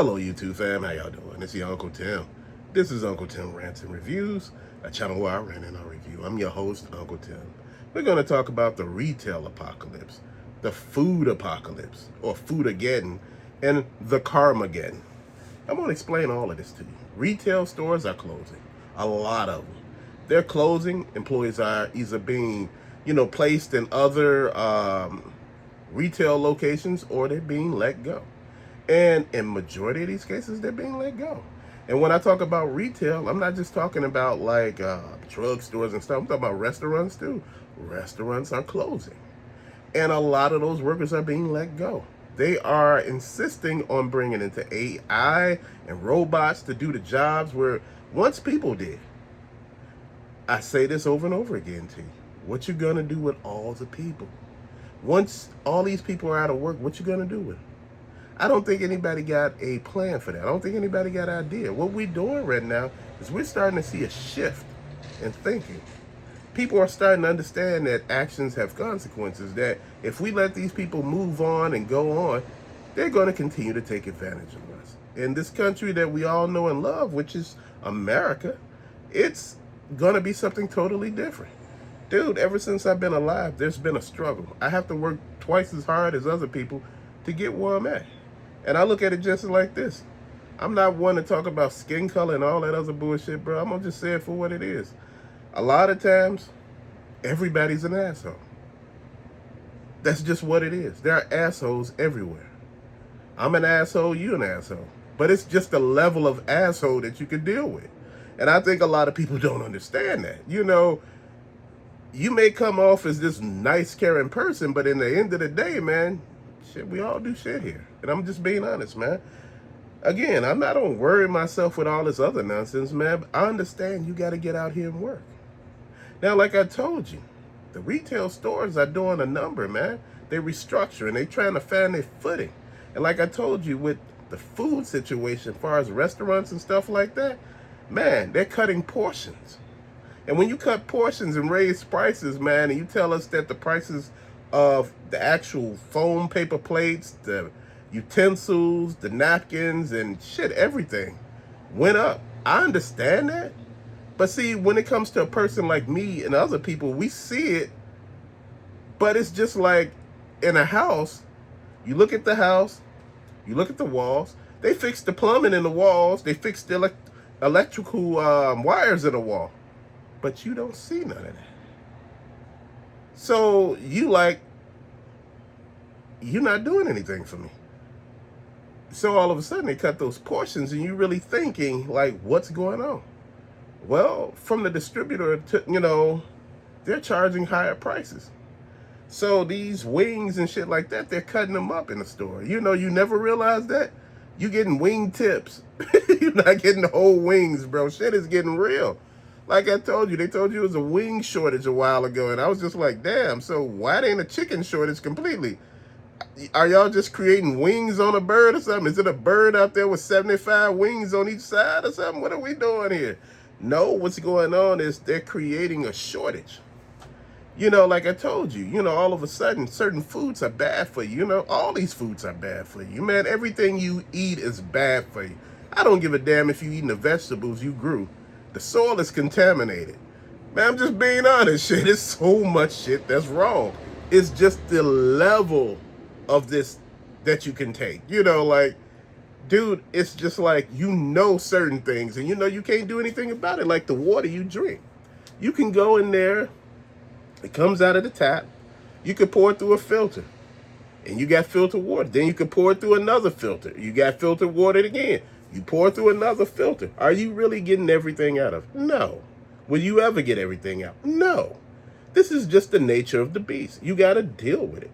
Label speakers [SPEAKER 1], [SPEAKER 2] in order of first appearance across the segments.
[SPEAKER 1] Hello YouTube fam, how y'all doing? It's your Uncle Tim. This is Uncle Tim Rants and Reviews, a channel where I rant and I review. I'm your host, Uncle Tim. We're going to talk about the retail apocalypse, the food apocalypse, or Foodageddon, and the Carmageddon. I'm going to explain all of this to you. Retail stores are closing, a lot of them. They're closing. Employees are either being, placed in other retail locations, or they're being let go. And in majority of these cases, they're being let go. And when I talk about retail, I'm not just talking about like drugstores and stuff. I'm talking about restaurants too. Restaurants are closing. And a lot of those workers are being let go. They are insisting on bringing into AI and robots to do the jobs where once people did. I say this over and over again to you. What you gonna do with all the people? Once all these people are out of work, what you gonna do with them? I don't think anybody got a plan for that. I don't think anybody got an idea. What we're doing right now is we're starting to see a shift in thinking. People are starting to understand that actions have consequences, that if we let these people move on and go on, they're going to continue to take advantage of us. In this country that we all know and love, which is America, it's going to be something totally different. Dude, ever since I've been alive, there's been a struggle. I have to work twice as hard as other people to get where I'm at. And I look at it just like this. I'm not one to talk about skin color and all that other bullshit, bro. I'm going to just say it for what it is. A lot of times, everybody's an asshole. That's just what it is. There are assholes everywhere. I'm an asshole, you an asshole. But it's just the level of asshole that you can deal with. And I think a lot of people don't understand that. You may come off as this nice, caring person, but in the end of the day, man, shit, we all do shit here. And I'm just being honest, man. Again, I'm not gonna worry myself with all this other nonsense, man. But I understand you got to get out here and work. Now, like I told you, the retail stores are doing a number, man. They're restructuring. They're trying to find their footing. And like I told you, with the food situation, as far as restaurants and stuff like that, man, they're cutting portions. And when you cut portions and raise prices, man, and you tell us that the prices of the actual foam paper plates, the utensils, the napkins, and shit, everything went up. I understand that. But see, when it comes to a person like me and other people, we see it. But it's just like in a house, you look at the house, you look at the walls, they fixed the plumbing in the walls, they fixed the electrical wires in the wall. But you don't see none of that. So you're not doing anything for me. So all of a sudden they cut those portions and you're really thinking like, what's going on? Well, from the distributor to, they're charging higher prices. So these wings and shit like that, they're cutting them up in the store. You never realize that. You're getting wing tips. You're not getting the whole wings, bro. Shit is getting real. Like I told you, they told you it was a wing shortage a while ago, and I was just like, damn, so why ain't a chicken shortage completely? Are y'all just creating wings on a bird or something? Is it a bird out there with 75 wings on each side or something? What are we doing here? No, what's going on is they're creating a shortage. Like I told you, all of a sudden, certain foods are bad for you. All these foods are bad for you, man. Everything you eat is bad for you. I don't give a damn if you're eating the vegetables you grew. The soil is contaminated. Man, I'm just being honest, shit. There's so much shit that's wrong. It's just the level of this that you can take. Dude, it's just like, certain things and you can't do anything about it. Like the water you drink. You can go in there, it comes out of the tap, you can pour it through a filter. And you got filtered water. Then you can pour it through another filter. You got filtered water again. You pour through another filter. Are you really getting everything out of it? No. Will you ever get everything out? No. This is just the nature of the beast. You got to deal with it.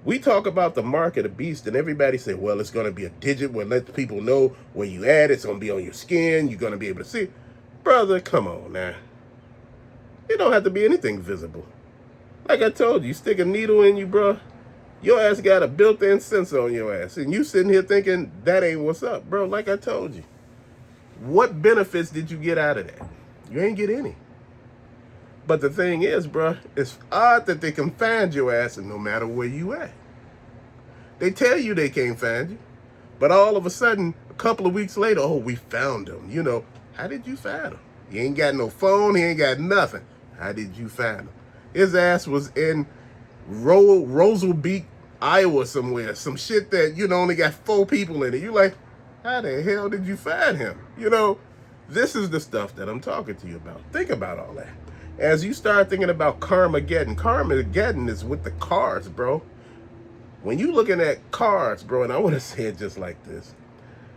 [SPEAKER 1] We talk about the mark of the beast, and everybody say, well, it's going to be a digit where let the people know where you at. It's going to be on your skin. You're going to be able to see. Brother, come on now. It don't have to be anything visible. Like I told you, stick a needle in you, bro. Your ass got a built-in sensor on your ass. And you sitting here thinking that ain't what's up. Bro, like I told you. What benefits did you get out of that? You ain't get any. But the thing is, bro, it's odd that they can find your ass no matter where you at. They tell you they can't find you. But all of a sudden, A couple of weeks later, oh, we found him. You know, how did you find him? He ain't got no phone. He ain't got nothing. How did you find him? His ass was in Rosalbeek, Iowa somewhere. Some shit that, you know, only got 4 people in it. You like, how the hell did you find him? You know, this is the stuff that I'm talking to you about. Think about all that. As you start thinking about Carmageddon is with the cars, bro. When you looking at cars, bro, and I want to say it just like this.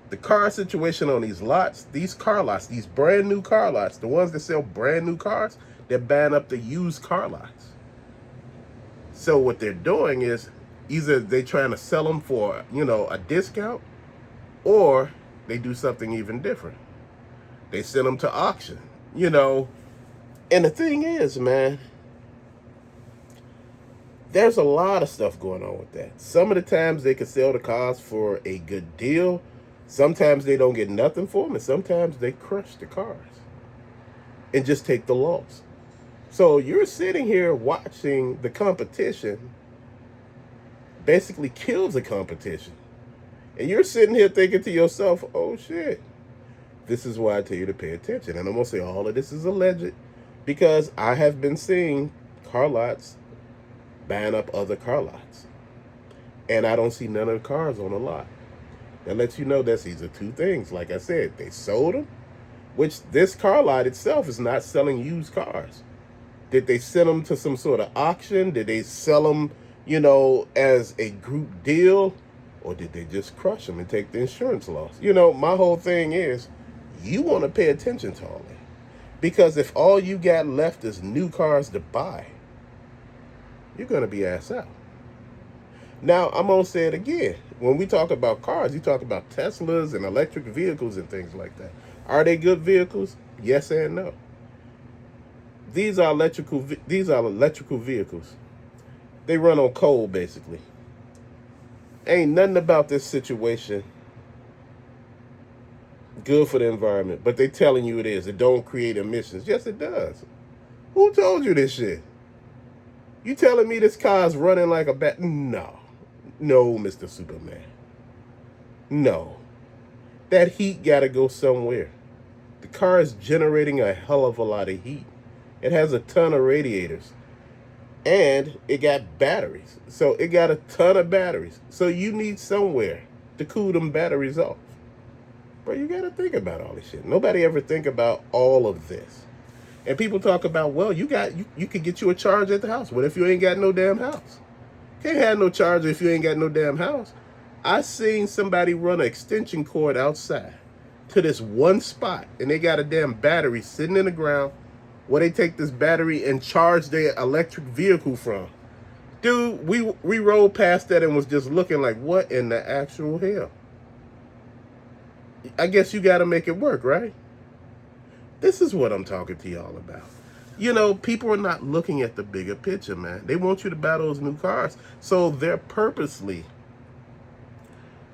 [SPEAKER 1] The car situation on these lots, these car lots, these brand new car lots, the ones that sell brand new cars, they're buying up the used car lots. So what they're doing is either they trying to sell them for, you know, a discount, or they do something even different. They send them to auction, you know. And the thing is, man, there's a lot of stuff going on with that. Some of the times they can sell the cars for a good deal. Sometimes they don't get nothing for them, and sometimes they crush the cars and just take the loss. So you're sitting here watching the competition basically kills the competition. And you're sitting here thinking to yourself, oh shit, this is why I tell you to pay attention. And I'm going to say all of this is alleged because I have been seeing car lots buying up other car lots. And I don't see none of the cars on the lot. That lets you know that's either 2 things. Like I said, they sold them, which this car lot itself is not selling used cars. Did they send them to some sort of auction? Did they sell them, you know, as a group deal? Or did they just crush them and take the insurance loss? You know, my whole thing is you want to pay attention to all that. Because if all you got left is new cars to buy, you're going to be ass out. Now, I'm going to say it again. When we talk about cars, you talk about Teslas and electric vehicles and things like that. Are they good vehicles? Yes and no. These are electrical vehicles. They run on coal, basically. Ain't nothing about this situation good for the environment, but they telling you it is. It don't create emissions. Yes, it does. Who told you this shit? You telling me this car's running like a bat? No. No, Mr. Superman. No. That heat gotta go somewhere. The car is generating a hell of a lot of heat. It has a ton of radiators. And it got batteries. So it got a ton of batteries. So you need somewhere to cool them batteries off. Bro, you got to think about all this shit. Nobody ever think about all of this. And people talk about, well, you could get you a charger at the house. What if you ain't got no damn house? Can't have no charger if you ain't got no damn house. I seen somebody run an extension cord outside to this one spot. And they got a damn battery sitting in the ground where they take this battery and charge their electric vehicle from. Dude, we rolled past that and was just looking like, what in the actual hell? I guess you got to make it work, right? This is what I'm talking to y'all about. You know, people are not looking at the bigger picture, man. They want you to buy those new cars. So they're purposely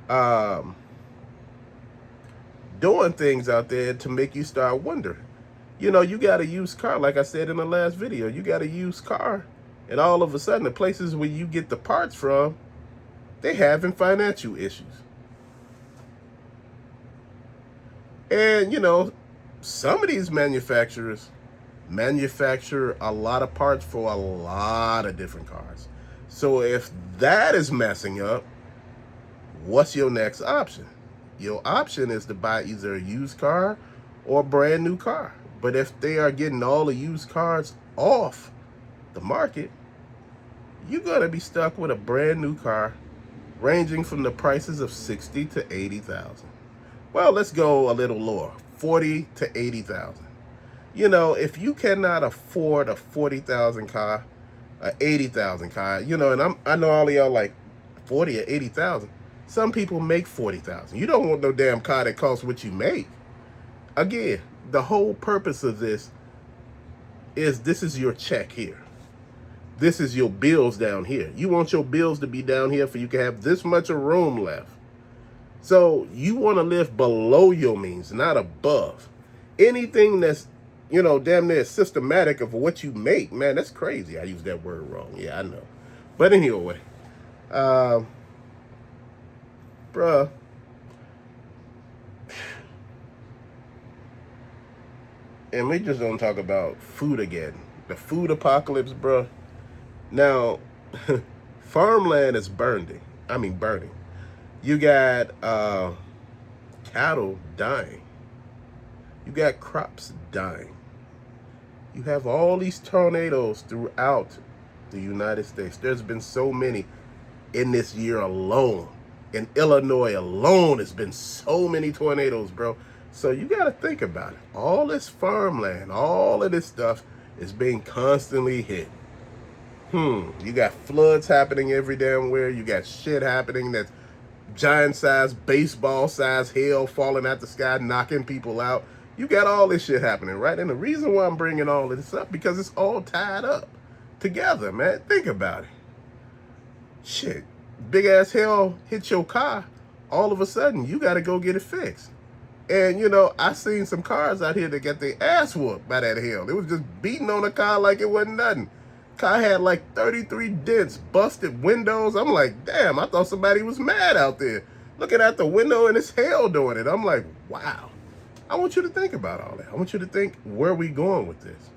[SPEAKER 1] doing things out there to make you start wondering. You know, you got a used car, like I said in the last video, you got a used car, and all of a sudden, the places where you get the parts from, they having financial issues. And, you know, some of these manufacturers manufacture a lot of parts for a lot of different cars. So if that is messing up, what's your next option? Your option is to buy either a used car or a brand new car. But if they are getting all the used cars off the market, you're going to be stuck with a brand new car ranging from the prices of $60,000 to $80,000. Well, let's go a little lower, $40,000 to $80,000. You know, if you cannot afford a $40,000 car, a $80,000 car, you know, and I know all of y'all like $40,000 or $80,000. Some people make $40,000. You don't want no damn car that costs what you make. Again, the whole purpose of this is your check here. This is your bills down here. You want your bills to be down here for you can have this much of room left. So you want to live below your means, not above. Anything that's, you know, damn near systematic of what you make, man, that's crazy. I used that word wrong. Yeah, I know. But anyway, bruh, and we just don't talk about food again. The food apocalypse, bro. Now, farmland is burning. I mean, burning. You got cattle dying. You got crops dying. You have all these tornadoes throughout the United States. There's been so many in this year alone. In Illinois alone, it's been so many tornadoes, bro. So you got to think about it. All this farmland, all of this stuff is being constantly hit. You got floods happening every damn where. You got shit happening that's giant size, baseball size hail falling out the sky, knocking people out. You got all this shit happening, right? And the reason why I'm bringing all of this up, because it's all tied up together, man. Think about it. Shit, big ass hail hit your car, all of a sudden you got to go get it fixed. And you know, I seen some cars out here that got their ass whooped by that hail. It was just beating on the car like it wasn't nothing. Car had like 33 dents, busted windows. I'm like, damn, I thought somebody was mad out there looking out the window and it's hail doing it. I'm like, wow. I want you to think about all that. I want you to think, where are we going with this?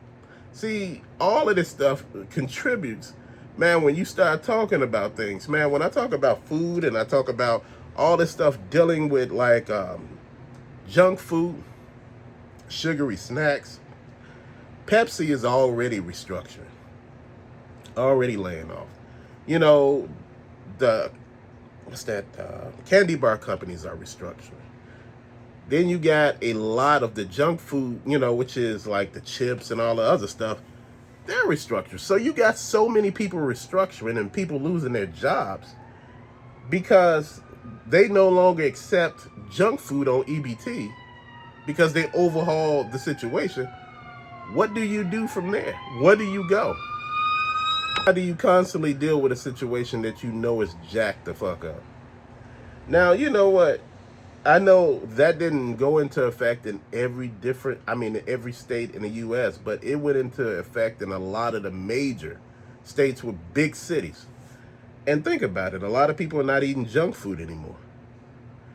[SPEAKER 1] See, all of this stuff contributes, man, when you start talking about things. Man, when I talk about food and I talk about all this stuff dealing with like junk food, sugary snacks, Pepsi is already restructuring, already laying off. You know, the, candy bar companies are restructuring. Then you got a lot of the junk food, you know, which is like the chips and all the other stuff. They're restructured. So you got so many people restructuring and people losing their jobs because they no longer accept junk food on EBT because they overhaul the situation. What do you do from there? Where do you go? How do you constantly deal with a situation that you know is jacked the fuck up? Now, you know what? I know that didn't go into effect in every state in the U.S., but it went into effect in a lot of the major states with big cities. And think about it, a lot of people are not eating junk food anymore.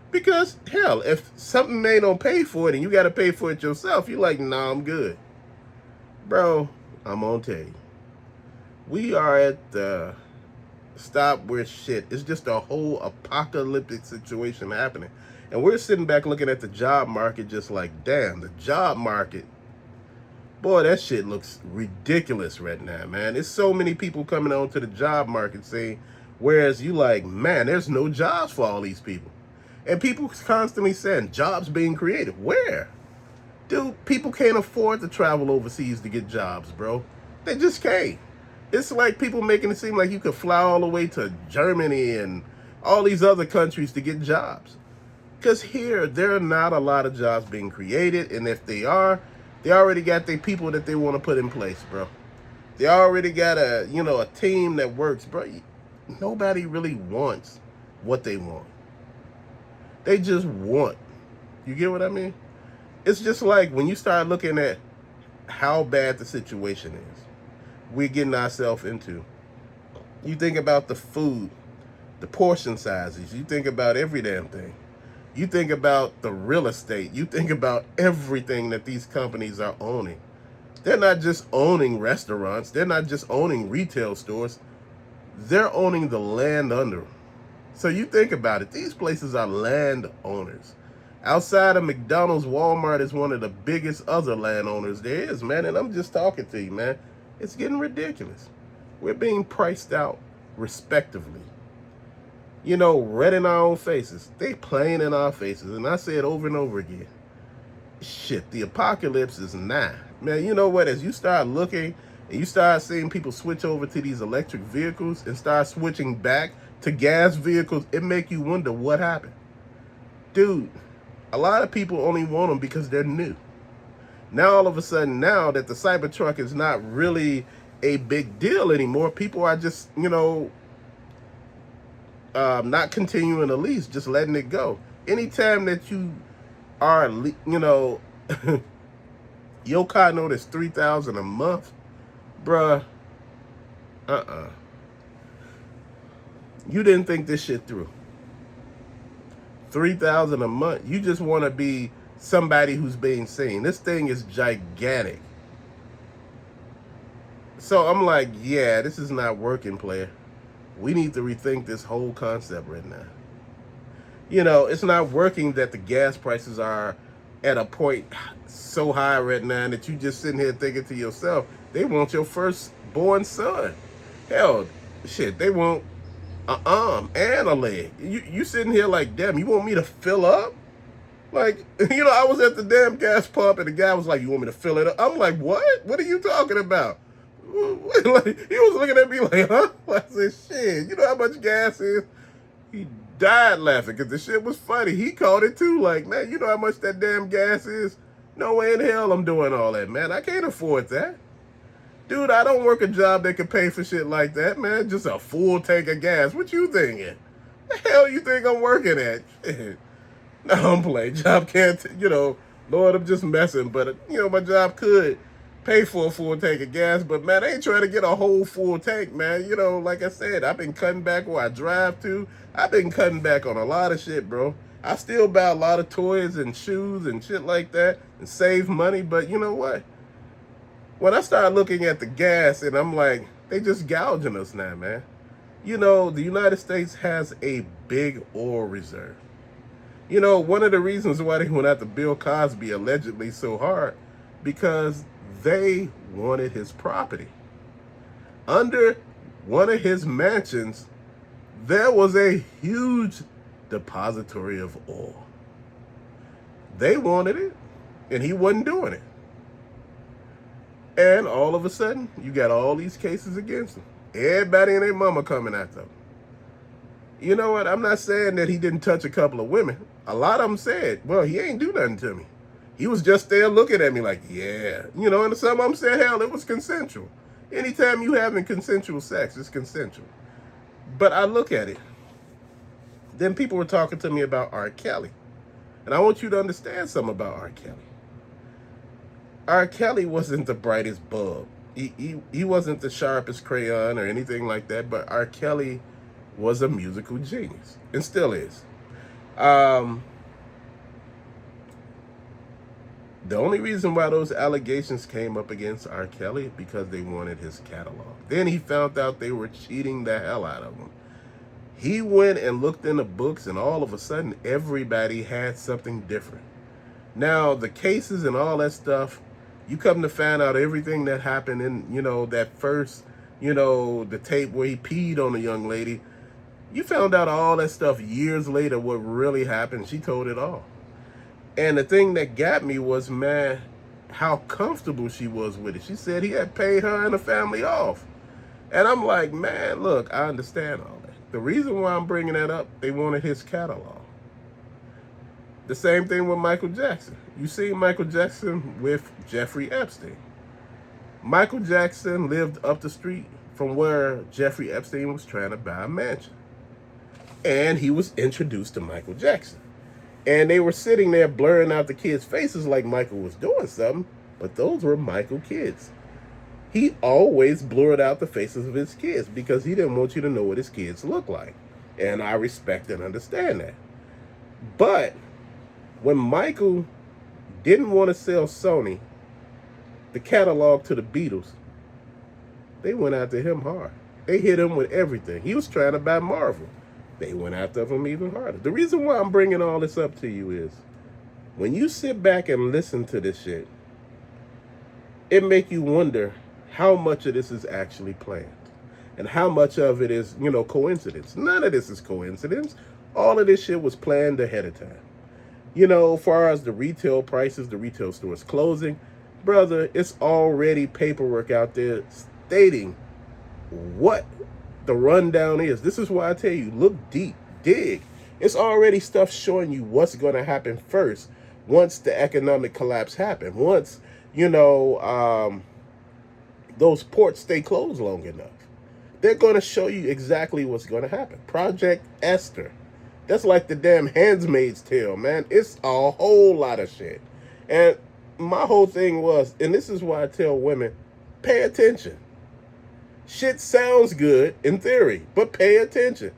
[SPEAKER 1] Because, hell, if something made don't pay for it and you got to pay for it yourself, you're like, nah, I'm good. Bro, I'm gonna tell you. We are at the stop where shit, it's just a whole apocalyptic situation happening. And we're sitting back looking at the job market just like, damn, the job market, boy, that shit looks ridiculous right now, man. There's so many people coming onto the job market saying, whereas you like, man, there's no jobs for all these people. And people constantly saying, jobs being created. Where? Dude, people can't afford to travel overseas to get jobs, bro. They just can't. It's like people making it seem like you could fly all the way to Germany and all these other countries to get jobs. Because here, there are not a lot of jobs being created. And if they are, they already got their people that they want to put in place, bro. They already got a team that works, bro. Nobody really wants what they want. They just want. You get what I mean? It's just like when you start looking at how bad the situation is, we're getting ourselves into. You think about the food, the portion sizes. You think about every damn thing. You think about the real estate. You think about everything that these companies are owning. They're not just owning restaurants. They're not just owning retail stores. They're owning the land under them. So you think about it. These places are land owners. Outside of McDonald's, Walmart is one of the biggest other landowners there is, man. And I'm just talking to you, man. It's getting ridiculous. We're being priced out respectively. You know, red in our own faces. They playing in our faces. And I say it over and over again. Shit, the apocalypse is nigh. Man, you know what? As you start looking and you start seeing people switch over to these electric vehicles and start switching back to gas vehicles, it make you wonder what happened. Dude, a lot of people only want them because they're new. Now, all of a sudden, now that the Cybertruck is not really a big deal anymore, people are just, not continuing the lease, just letting it go. Anytime that you are, your car note is $3,000 a month, bruh, you didn't think this shit through. $3,000 a month. You just want to be somebody who's being seen. This thing is gigantic. So I'm like, yeah, this is not working, player. We need to rethink this whole concept right now. You know, it's not working that the gas prices are at a point so high right now that you just sitting here thinking to yourself, they want your firstborn son. Hell, shit, they want an arm and a leg. You sitting here like, damn, you want me to fill up? Like, you know, I was at the damn gas pump and the guy was like, you want me to fill it up? I'm like, what? What are you talking about? Like, he was looking at me like, huh? I said, shit, you know how much gas is? He died laughing because the shit was funny. He caught it too. Like, man, you know how much that damn gas is? No way in hell I'm doing all that, man. I can't afford that. Dude, I don't work a job that can pay for shit like that, man. Just a full tank of gas. What you thinking? The hell you think I'm working at? Shit. No, I'm playing. Job can't, you know, Lord, I'm just messing. But, you know, my job could pay for a full tank of gas. But, man, I ain't trying to get a whole full tank, man. You know, like I said, I've been cutting back where I drive to. I've been cutting back on a lot of shit, bro. I still buy a lot of toys and shoes and shit like that and save money. But you know what? When I start looking at the gas and I'm like, they just gouging us now, man. You know, the United States has a big oil reserve. You know, one of the reasons why they went after Bill Cosby allegedly so hard, because they wanted his property. Under one of his mansions, there was a huge depository of oil. They wanted it, and he wasn't doing it. And all of a sudden, you got all these cases against him. Everybody and their mama coming after him. You know what? I'm not saying that he didn't touch a couple of women. A lot of them said, well, he ain't do nothing to me. He was just there looking at me like, yeah. You know, and some of them said, hell, it was consensual. Anytime you having consensual sex, it's consensual. But I look at it. Then people were talking to me about R. Kelly. And I want you to understand something about R. Kelly. R. Kelly wasn't the brightest bulb. He wasn't the sharpest crayon or anything like that, but R. Kelly was a musical genius and still is. The only reason why those allegations came up against R. Kelly is because they wanted his catalog. Then he found out they were cheating the hell out of him. He went and looked in the books, and all of a sudden, everybody had something different. Now, the cases and all that stuff, you come to find out everything that happened in, you know, that first, you know, the tape where he peed on a young lady. You found out all that stuff years later, what really happened. She told it all. And the thing that got me was, man, how comfortable she was with it. She said he had paid her and the family off. And I'm like, man, look, I understand all that. The reason why I'm bringing that up, they wanted his catalog. The same thing with Michael Jackson. You see Michael Jackson with Jeffrey Epstein. Michael Jackson lived up the street from where Jeffrey Epstein was trying to buy a mansion. And he was introduced to Michael Jackson. And they were sitting there blurring out the kids' faces like Michael was doing something, but those were Michael kids. He always blurred out the faces of his kids because he didn't want you to know what his kids look like. And I respect and understand that. But when Michael didn't want to sell Sony the catalog to the Beatles, they went after him hard. They hit him with everything. He was trying to buy Marvel. They went after him even harder. The reason why I'm bringing all this up to you is when you sit back and listen to this shit, it make you wonder how much of this is actually planned and how much of it is, you know, coincidence. None of this is coincidence. All of this shit was planned ahead of time. You know, as far as the retail prices, the retail stores closing, brother, it's already paperwork out there stating what the rundown is. This is why I tell you, look deep, dig. It's already stuff showing you what's going to happen first once the economic collapse happens. Once, you know, those ports stay closed long enough. They're going to show you exactly what's going to happen. Project Esther. That's like the damn Handmaid's Tale, man. It's a whole lot of shit. And my whole thing was, and this is why I tell women, pay attention. Shit sounds good in theory, but pay attention.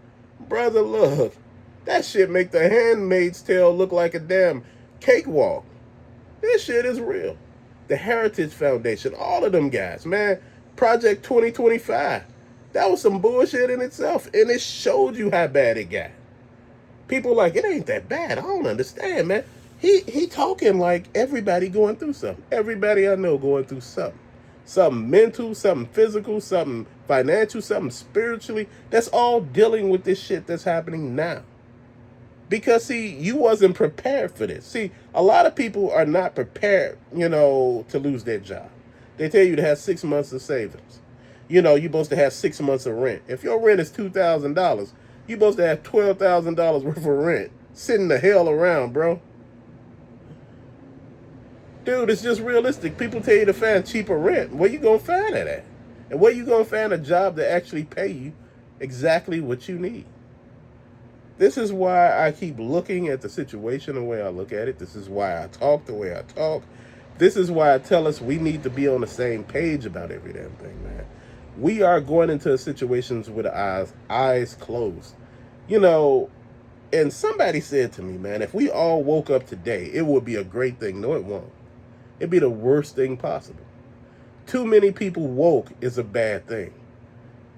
[SPEAKER 1] Brother, look, that shit make the Handmaid's Tale look like a damn cakewalk. This shit is real. The Heritage Foundation, all of them guys, man. Project 2025. That was some bullshit in itself, and it showed you how bad it got. People like, it ain't that bad. I don't understand, man. He talking like everybody going through something. Everybody I know going through something. Something mental, something physical, something financial, something spiritually. That's all dealing with this shit that's happening now. Because, see, you wasn't prepared for this. See, a lot of people are not prepared, to lose their job. They tell you to have 6 months of savings. You're supposed to have 6 months of rent. If your rent is $2,000, you're supposed to have $12,000 worth of rent sitting the hell around, bro. Dude, it's just realistic. People tell you to find cheaper rent. Where you going to find it at? And where you going to find a job that actually pay you exactly what you need? This is why I keep looking at the situation the way I look at it. This is why I talk the way I talk. This is why I tell us we need to be on the same page about every damn thing, man. We are going into situations with eyes closed. And somebody said to me, man, if we all woke up today, it would be a great thing. No, it won't. It'd be the worst thing possible. Too many people woke is a bad thing.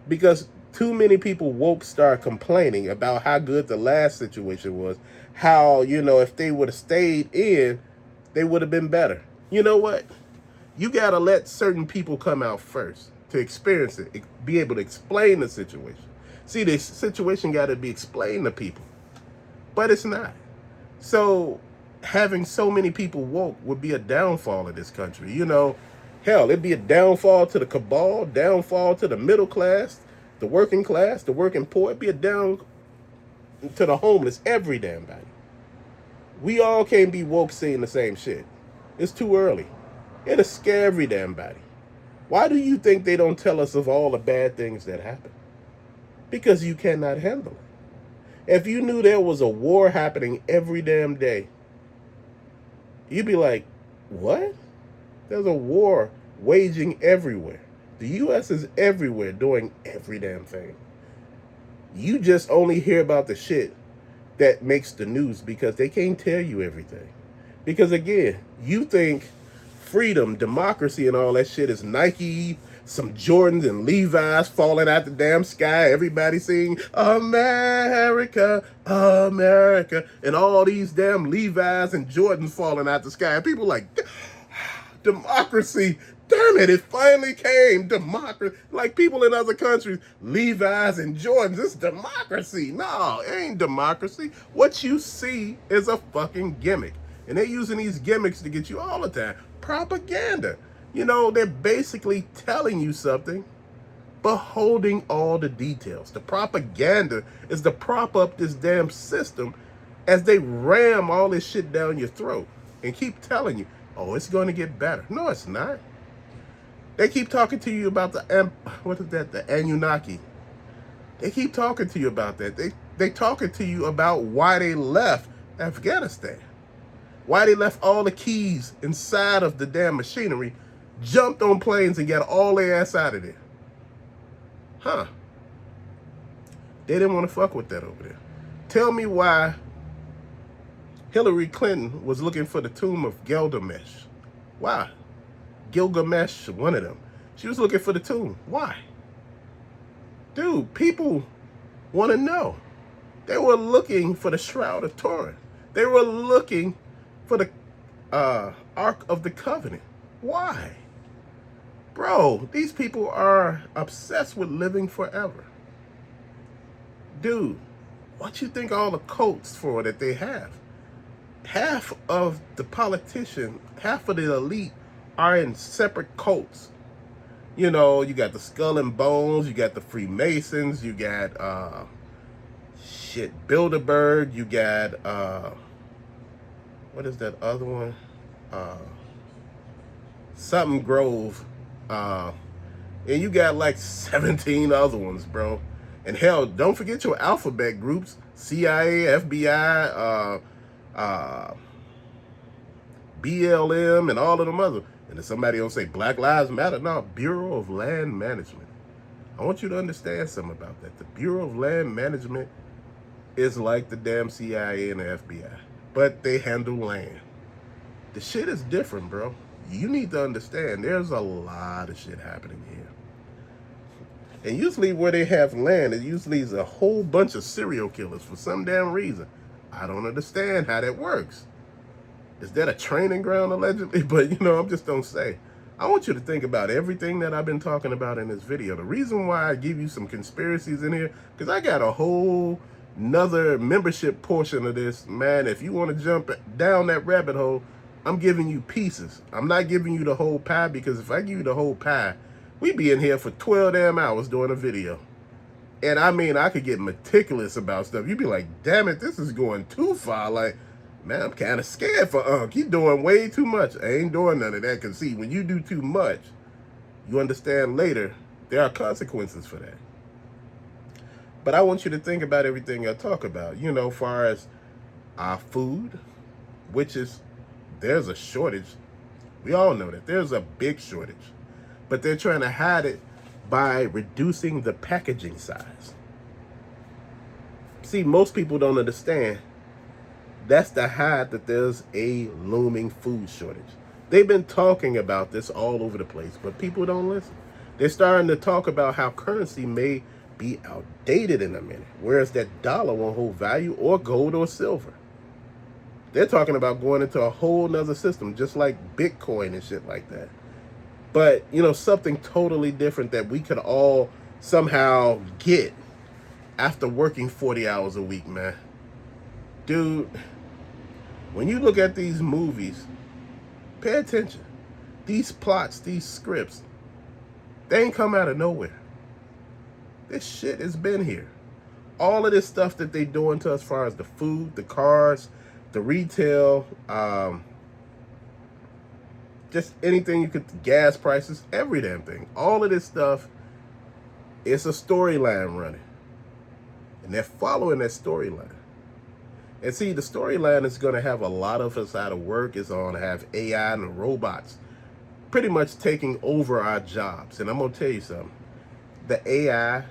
[SPEAKER 1] Because too many people woke start complaining about how good the last situation was. How, if they would have stayed in, they would have been better. You know what? You got to let certain people come out first to experience it, be able to explain the situation. See, the situation got to be explained to people, but it's not. So having so many people woke would be a downfall of this country. Hell, it'd be a downfall to the cabal, downfall to the middle class, the working poor. It'd be a down to the homeless, every damn body. We all can't be woke saying the same shit. It's too early. It'll scare every damn body. Why do you think they don't tell us of all the bad things that happen? Because you cannot handle it. If you knew there was a war happening every damn day, you'd be like, what? There's a war waging everywhere. The U.S. is everywhere doing every damn thing. You just only hear about the shit that makes the news because they can't tell you everything. Because again, you think freedom, democracy, and all that shit is Nike, some Jordans and Levi's falling out the damn sky. Everybody singing America, America, and all these damn Levi's and Jordans falling out the sky. And people like, democracy, damn it finally came. Democracy. Like people in other countries, Levi's and Jordans, it's democracy. No, it ain't democracy. What you see is a fucking gimmick. And they're using these gimmicks to get you all the time. Propaganda. They're basically telling you something, but holding all the details. The propaganda is to prop up this damn system as they ram all this shit down your throat and keep telling you, oh, it's going to get better. No, it's not. They keep talking to you about the Anunnaki. They keep talking to you about that. They talking to you about why they left Afghanistan. Why they left all the keys inside of the damn machinery, jumped on planes and got all their ass out of there. Huh. They didn't want to fuck with that over there. Tell me why Hillary Clinton was looking for the tomb of Gilgamesh. Why? Gilgamesh, one of them. She was looking for the tomb. Why? Dude, people want to know. They were looking for the Shroud of Turin. They were looking for the Ark of the Covenant. Why? Bro, these people are obsessed with living forever. Dude, what you think all the cults for that they have? Half of the politician, half of the elite are in separate cults. You got the Skull and Bones, you got the Freemasons, you got Bilderberg, you got what is that other one? Something Grove. And you got like 17 other ones, bro. And hell, don't forget your alphabet groups. CIA, FBI, BLM, and all of them other. And if somebody will say Black Lives Matter, no, Bureau of Land Management. I want you to understand something about that. The Bureau of Land Management is like the damn CIA and the FBI. But they handle land. The shit is different, bro. You need to understand there's a lot of shit happening here. And usually where they have land, it usually is a whole bunch of serial killers for some damn reason. I don't understand how that works. Is that a training ground allegedly? But I'm just don't say. I want you to think about everything that I've been talking about in this video. The reason why I give you some conspiracies in here, because I got a whole another membership portion of this, man. If you want to jump down that rabbit hole, I'm giving you pieces. I'm not giving you the whole pie, because if I give you the whole pie, we'd be in here for 12 damn hours doing a video. And I mean, I could get meticulous about stuff. You'd be like, damn it, this is going too far. Like, man, I'm kind of scared for Unc. He's doing way too much. I ain't doing none of that, because see, when you do too much, you understand later there are consequences for that. But I want you to think about everything I talk about, as far as our food, which is, there's a shortage. We all know that. There's a big shortage. But they're trying to hide it by reducing the packaging size. See, most people don't understand. That's to hide that there's a looming food shortage. They've been talking about this all over the place, but people don't listen. They're starting to talk about how currency may be outdated in a minute, whereas that dollar won't hold value, or gold or silver. They're talking about going into a whole nother system, just like Bitcoin and shit like that. But, something totally different that we could all somehow get after working 40 hours a week, man. Dude, when you look at these movies, pay attention. These plots, these scripts, they ain't come out of nowhere. This shit has been here. All of this stuff that they doing to us as far as the food, the cars, the retail, just anything you could, gas prices, every damn thing. All of this stuff, it's a storyline running. And they're following that storyline. And see, the storyline is going to have a lot of us out of work. It's going to have AI and robots pretty much taking over our jobs. And I'm going to tell you something. The AI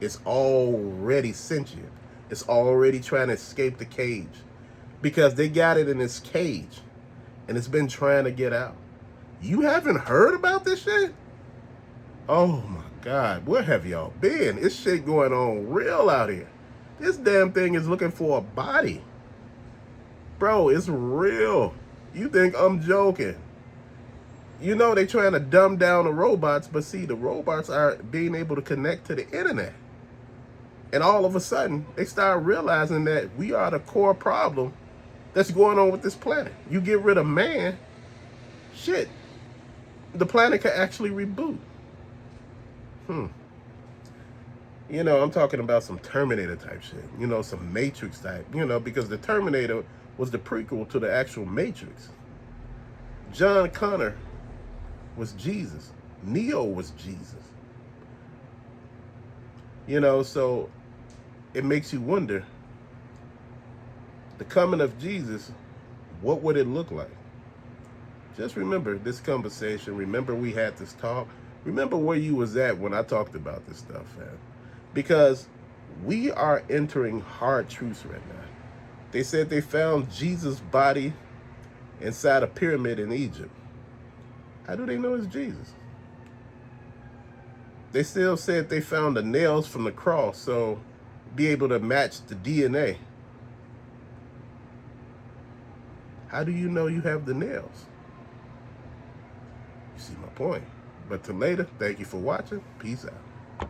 [SPEAKER 1] is already sentient. It's already trying to escape the cage, because they got it in this cage and it's been trying to get out. You haven't heard about this shit? Oh my God, where have y'all been? It's shit going on real out here. This damn thing is looking for a body. Bro, it's real. You think I'm joking? They trying to dumb down the robots, but see, the robots are being able to connect to the internet. And all of a sudden, they start realizing that we are the core problem that's going on with this planet. You get rid of man, shit, the planet could actually reboot. I'm talking about some Terminator type shit, some Matrix type, because the Terminator was the prequel to the actual Matrix. John Connor was Jesus. Neo was Jesus. So it makes you wonder, the coming of Jesus, what would it look like? Just remember this conversation. Remember we had this talk. Remember where you was at when I talked about this stuff, man. Because we are entering hard truths right now. They said they found Jesus' body inside a pyramid in Egypt. How do they know it's Jesus? They still said they found the nails from the cross, so be able to match the DNA. How do you know you have the nails? You see my point. But till later, thank you for watching. Peace out.